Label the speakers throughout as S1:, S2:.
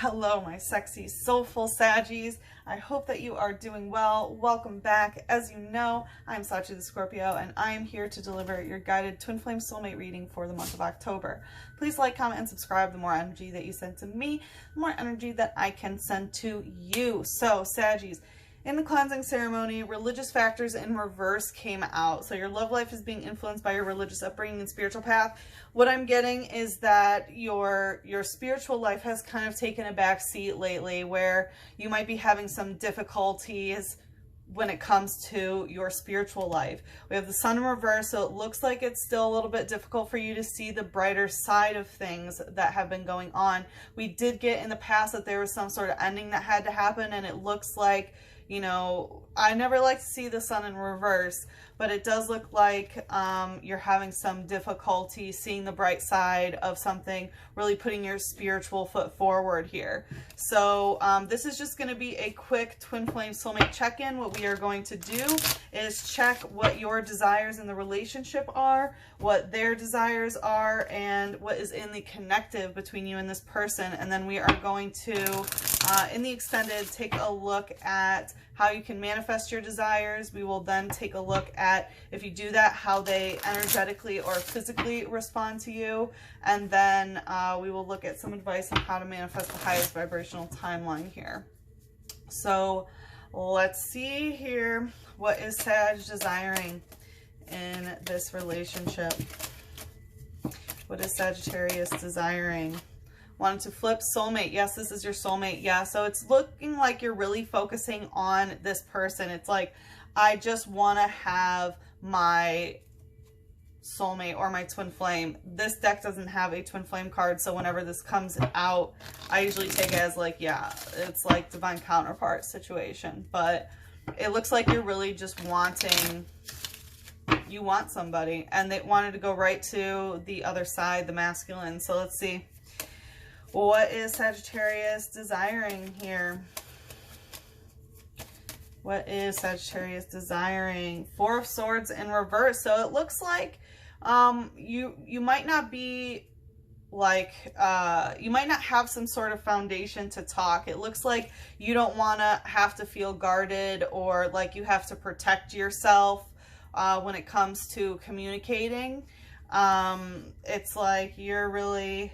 S1: Hello, my sexy, soulful Saggies. I hope that you are doing well. Welcome back. As you know, I'm Sachi the Scorpio, and I am here to deliver your guided twin flame soulmate reading for the month of October. Please like, comment, and subscribe. The more energy that you send to me, the more energy that I can send to you. So, Saggies, in the cleansing ceremony, religious factors in reverse came out. So your love life is being influenced by your religious upbringing and spiritual path. What I'm getting is that your spiritual life has kind of taken a back seat lately, where you might be having some difficulties when it comes to your spiritual life. We have the sun in reverse, so it looks like it's still a little bit difficult for you to see the brighter side of things that have been going on. We did get in the past that there was some sort of ending that had to happen, and it looks like, you know, I never like to see the sun in reverse, but it does look like you're having some difficulty seeing the bright side of something, really putting your spiritual foot forward here. So this is just going to be a quick twin flame soulmate check-in. What we are going to do is check what your desires in the relationship are, what their desires are, and what is in the connective between you and this person. And then we are going to, in the extended, take a look at how you can manifest your desires. We will then take a look at, if you do that, how they energetically or physically respond to you. And then we will look at some advice on how to manifest the highest vibrational timeline here. So let's see here. What is Sag desiring in this relationship? What is Sagittarius desiring? Wanted to flip soulmate. Yes, this is your soulmate. Yeah, so it's looking like you're really focusing on this person. It's like, I just want to have my soulmate or my twin flame. This deck doesn't have a twin flame card, so whenever this comes out, I usually take it as like, yeah, it's like divine counterpart situation. But it looks like you're really just wanting, you want somebody, and they wanted to go right to the other side, the masculine. So let's see. What is Sagittarius desiring here? What is Sagittarius desiring? Four of Swords in reverse. So it looks like you might not be like, you might not have some sort of foundation to talk. It looks like you don't want to have to feel guarded, or like you have to protect yourself when it comes to communicating. It's like you're really...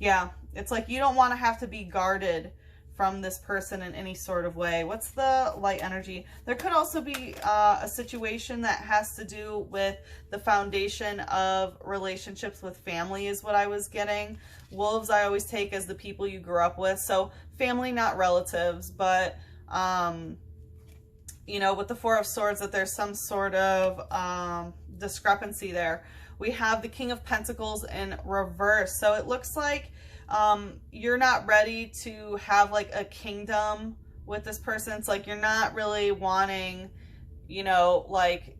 S1: yeah, it's like you don't want to have to be guarded from this person in any sort of way. What's the light energy? There could also be a situation that has to do with the foundation of relationships with family is what I was getting. Wolves I always take as the people you grew up with. So family, not relatives, but, you know, with the Four of Swords, that there's some sort of discrepancy there. We have the King of Pentacles in reverse. So it looks like you're not ready to have like a kingdom with this person. It's like you're not really wanting, you know, like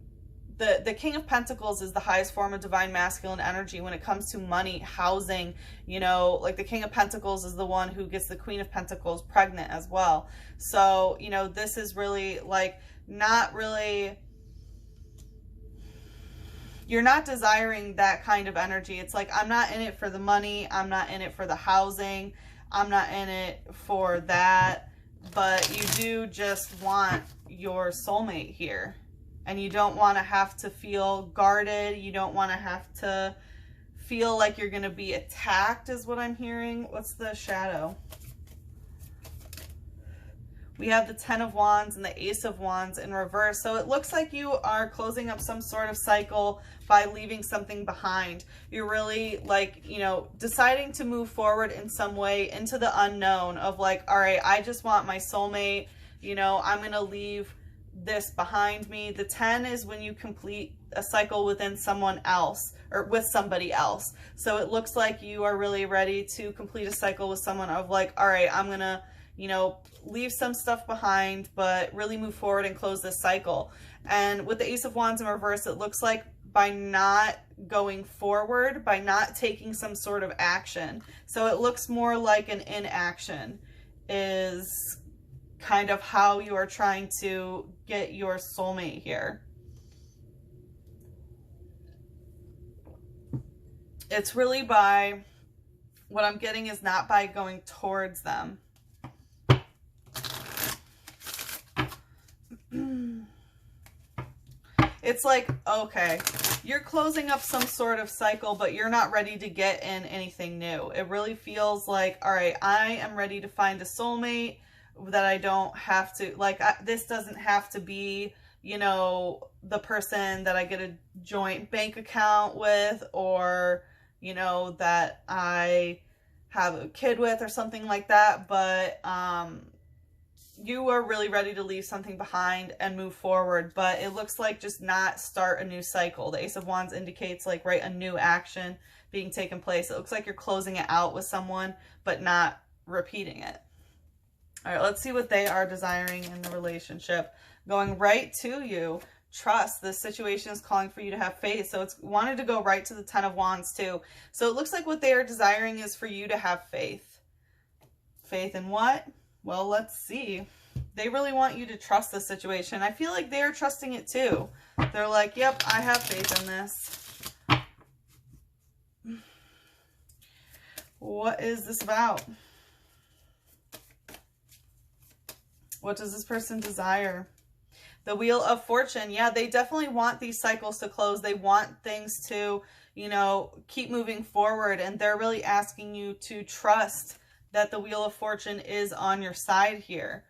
S1: the King of Pentacles is the highest form of divine masculine energy when it comes to money, housing, you know, like the King of Pentacles is the one who gets the Queen of Pentacles pregnant as well. So, you know, this is really like not really... you're not desiring that kind of energy. It's like, I'm not in it for the money. I'm not in it for the housing. I'm not in it for that. But you do just want your soulmate here. And you don't want to have to feel guarded. You don't want to have to feel like you're going to be attacked is what I'm hearing. What's the shadow? We have the Ten of Wands and the Ace of Wands in reverse. So it looks like you are closing up some sort of cycle by leaving something behind. You're really like, you know, deciding to move forward in some way into the unknown of like, all right, I just want my soulmate, you know, I'm going to leave this behind me. The 10 is when you complete a cycle within someone else or with somebody else. So it looks like you are really ready to complete a cycle with someone of like, all right, I'm going to, you know, leave some stuff behind, but really move forward and close this cycle. And with the Ace of Wands in reverse, it looks like by not going forward, by not taking some sort of action. So it looks more like an inaction is kind of how you are trying to get your soulmate here. It's really by what I'm getting is not by going towards them. It's like, okay, you're closing up some sort of cycle, but you're not ready to get in anything new. It really feels like, all right, I am ready to find a soulmate that I don't have to, like, this doesn't have to be, you know, the person that I get a joint bank account with, or, you know, that I have a kid with or something like that. But, you are really ready to leave something behind and move forward, but it looks like just not start a new cycle. The Ace of Wands indicates like, right, a new action being taken place. It looks like you're closing it out with someone, but not repeating it. All right, let's see what they are desiring in the relationship. Going right to you. Trust. This situation is calling for you to have faith. So it's wanted to go right to the Ten of Wands too. So it looks like what they are desiring is for you to have faith. Faith in what? Well, let's see. They really want you to trust this situation. I feel like they're trusting it too. They're like, yep, I have faith in this. What is this about? What does this person desire? The Wheel of Fortune. Yeah, they definitely want these cycles to close. They want things to, you know, keep moving forward. And they're really asking you to trust that the Wheel of Fortune is on your side here.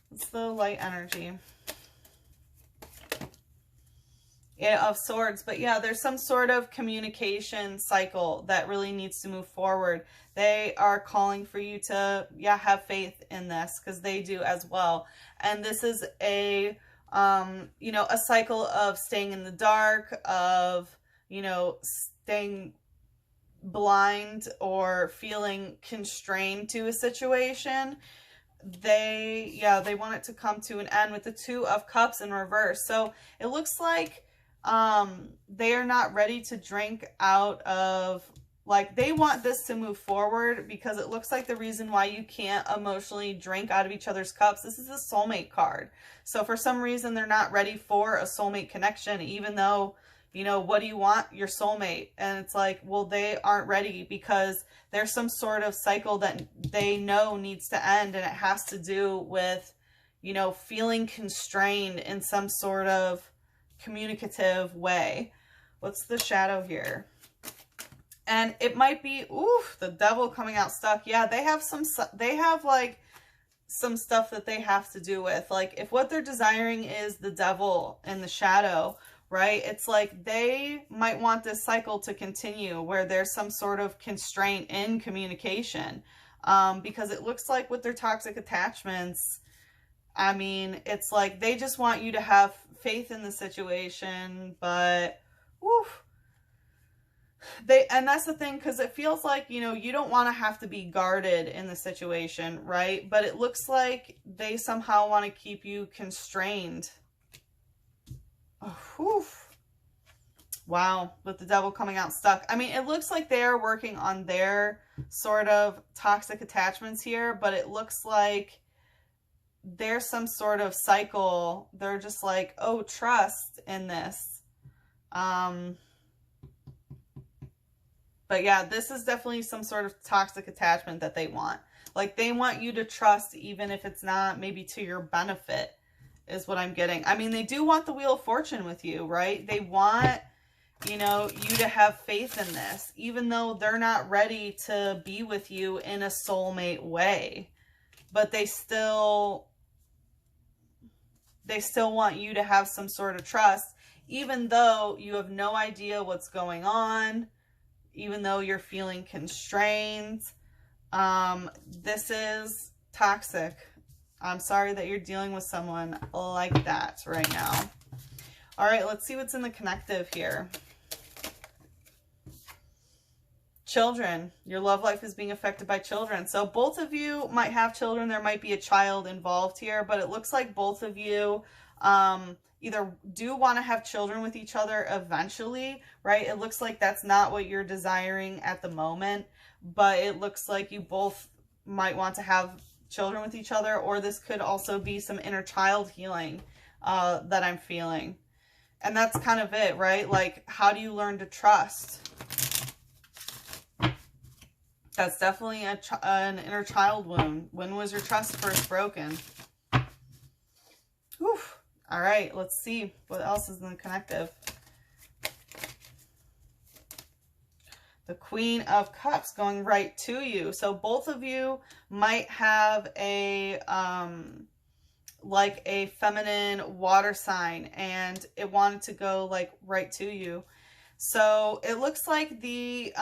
S1: What's the light energy? Yeah, of Swords. But yeah, there's some sort of communication cycle that really needs to move forward. They are calling for you to, yeah, have faith in this, because they do as well. And this is a, you know, a cycle of staying in the dark, of, you know, staying blind or feeling constrained to a situation. They want it to come to an end with the Two of Cups in reverse. So it looks like they are not ready to drink out of, like, they want this to move forward, because it looks like the reason why you can't emotionally drink out of each other's cups, this is a soulmate card. So for some reason they're not ready for a soulmate connection, even though, you know, what do you want? Your soulmate. And it's like, well, they aren't ready because there's some sort of cycle that they know needs to end. And it has to do with, you know, feeling constrained in some sort of communicative way. What's the shadow here? And it might be, oof, the Devil coming out stuck. Yeah, they have like some stuff that they have to do with. Like, if what they're desiring is the Devil in the shadow, right? It's like they might want this cycle to continue where there's some sort of constraint in communication. Because it looks like with their toxic attachments, I mean, it's like they just want you to have faith in the situation, but woof. And that's the thing, because it feels like, you know, you don't want to have to be guarded in the situation, right? But it looks like they somehow want to keep you constrained. Oh, whew. Wow, with the Devil coming out stuck. I mean, it looks like they're working on their sort of toxic attachments here, but it looks like there's some sort of cycle. They're just like, oh, trust in this. But yeah, this is definitely some sort of toxic attachment that they want. Like, they want you to trust even if it's not maybe to your benefit, is what I'm getting. I mean, they do want the Wheel of Fortune with you, right? They want, you know, you to have faith in this, even though they're not ready to be with you in a soulmate way. But they still want you to have some sort of trust, even though you have no idea what's going on, even though you're feeling constrained. This is toxic. I'm sorry that you're dealing with someone like that right now. All right, let's see what's in the connective here. Children. Your love life is being affected by children. So both of you might have children. There might be a child involved here, but it looks like both of you either do want to have children with each other eventually, right? It looks like that's not what you're desiring at the moment, but it looks like you both might want to have children with each other, or this could also be some inner child healing that I'm feeling. And that's kind of it, right? Like, how do you learn to trust? That's definitely an inner child wound. When was your trust first broken? Oof. All right, let's see what else is in the connective. The Queen of Cups going right to you. So both of you might have a like a feminine water sign, and it wanted to go like right to you. So it looks like the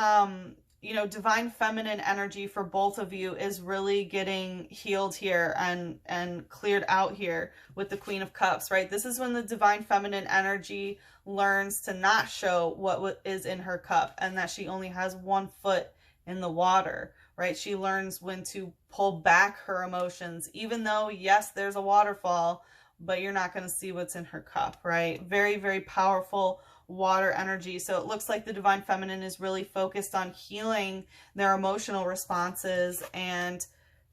S1: you know, divine feminine energy for both of you is really getting healed here and cleared out here with the Queen of Cups, right? This is when the divine feminine energy learns to not show what is in her cup, and that she only has one foot in the water, right? She learns when to pull back her emotions, even though, yes, there's a waterfall, but you're not going to see what's in her cup, right? Very, very powerful water energy. So it looks like the divine feminine is really focused on healing their emotional responses, and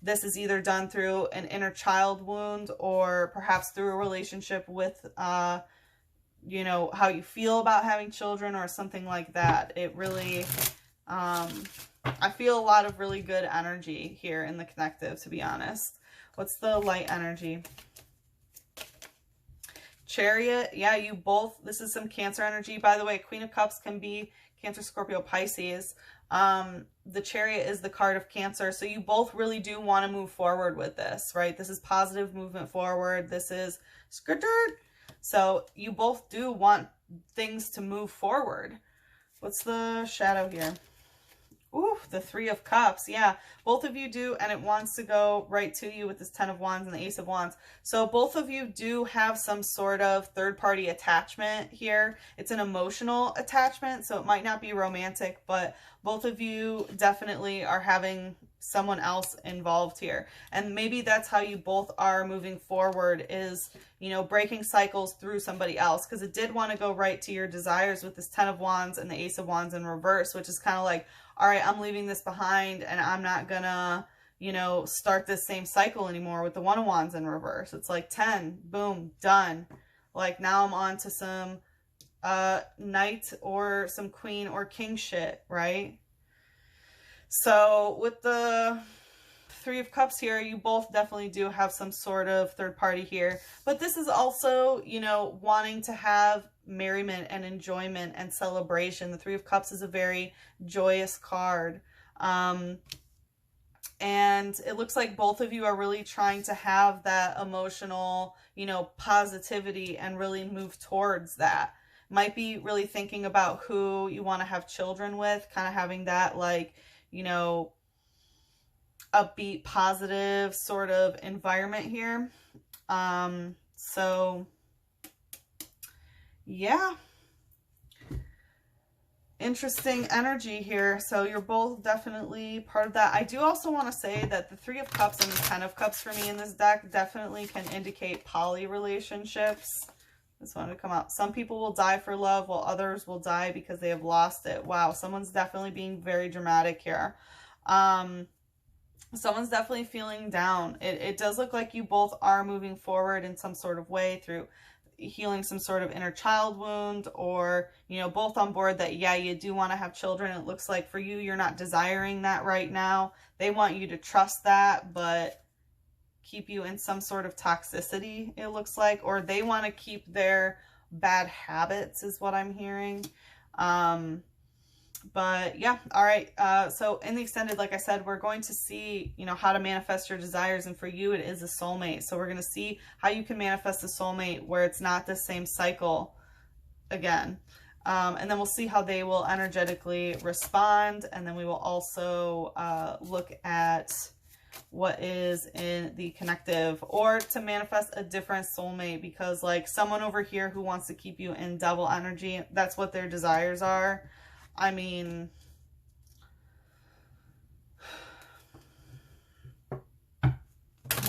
S1: this is either done through an inner child wound or perhaps through a relationship with you know, how you feel about having children or something like that. It really I feel a lot of really good energy here in the connective, to be honest. What's the light energy? Chariot. Yeah, you both, this is some Cancer energy. By the way, Queen of Cups can be Cancer, Scorpio, Pisces. The Chariot is the card of Cancer. So you both really do want to move forward with this, right? This is positive movement forward. This is skirted. So you both do want things to move forward. What's the shadow here? Ooh, the Three of Cups. Yeah, both of you do, and it wants to go right to you with this Ten of Wands and the Ace of Wands. So both of you do have some sort of third-party attachment here. It's an emotional attachment, so it might not be romantic, but both of you definitely are having someone else involved here. And maybe that's how you both are moving forward, is, you know, breaking cycles through somebody else, because it did want to go right to your desires with this Ten of Wands and the Ace of Wands in reverse, which is kind of like, all right, I'm leaving this behind and I'm not gonna, you know, start this same cycle anymore with the One of Wands in reverse. It's like 10, boom, done. Like now I'm on to some knight or some queen or king shit, right? So with the Three of Cups here, you both definitely do have some sort of third party here. But this is also, you know, wanting to have merriment and enjoyment and celebration. The Three of Cups is a very joyous card. And it looks like both of you are really trying to have that emotional, you know, positivity and really move towards that. Might be really thinking about who you want to have children with, kind of having that, like, you know, upbeat, positive sort of environment here. So yeah, interesting energy here. So you're both definitely part of that. I do also want to say that the Three of Cups and the Ten of Cups for me in this deck definitely can indicate poly relationships. This one to come out. Some people will die for love, while others will die because they have lost it. Wow, someone's definitely being very dramatic here. Someone's definitely feeling down. It does look like you both are moving forward in some sort of way through healing some sort of inner child wound, or, you know, both on board that, yeah, you do want to have children. It looks like for you, you're not desiring that right now. They want you to trust that, but keep you in some sort of toxicity, it looks like, or they want to keep their bad habits is what I'm hearing. But yeah, all right. So in the extended, like I said, we're going to see, you know, how to manifest your desires. And for you, it is a soulmate. So we're going to see how you can manifest a soulmate where it's not the same cycle again. And then we'll see how they will energetically respond. And then we will also look at what is in the connective, or to manifest a different soulmate, because like someone over here who wants to keep you in double energy, that's what their desires are. I mean,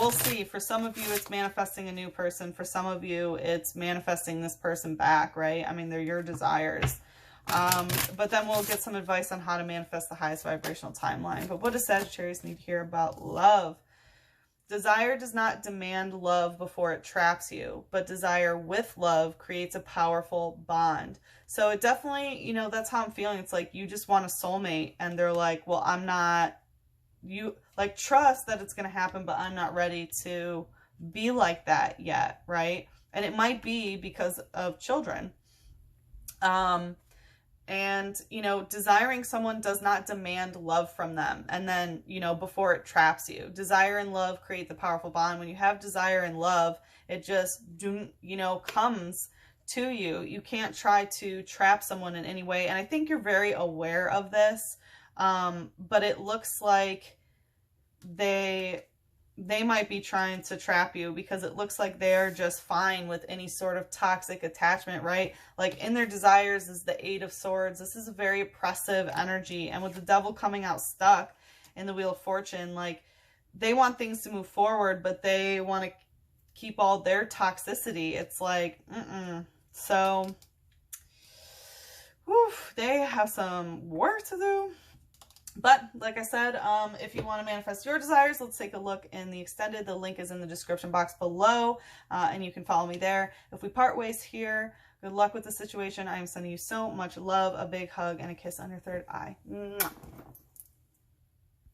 S1: we'll see. For some of you, it's manifesting a new person. For some of you, it's manifesting this person back, right? I mean, they're your desires. But then we'll get some advice on how to manifest the highest vibrational timeline. But what does Sagittarius need to hear about love? Desire does not demand love before it traps you, but desire with love creates a powerful bond. So it definitely, you know, that's how I'm feeling. It's like you just want a soulmate, and they're like, well, I'm not you like trust that it's going to happen, but I'm not ready to be like that yet, right? And it might be because of children. And, you know, desiring someone does not demand love from them. And then, you know, before it traps you, desire and love create the powerful bond. When you have desire and love, it just, you know, comes to you. You can't try to trap someone in any way. And I think you're very aware of this. But it looks like they might be trying to trap you, because it looks like they're just fine with any sort of toxic attachment, right? Like in their desires is the Eight of Swords. This is a very oppressive energy. And with the Devil coming out stuck in the Wheel of Fortune, like they want things to move forward, but they want to keep all their toxicity. It's like, So, they have some work to do. But like I said, if you want to manifest your desires, let's take a look in the extended. The link is in the description box below, and you can follow me there. If we part ways here, good luck with the situation. I am sending you so much love, a big hug, and a kiss on your third eye. Mwah.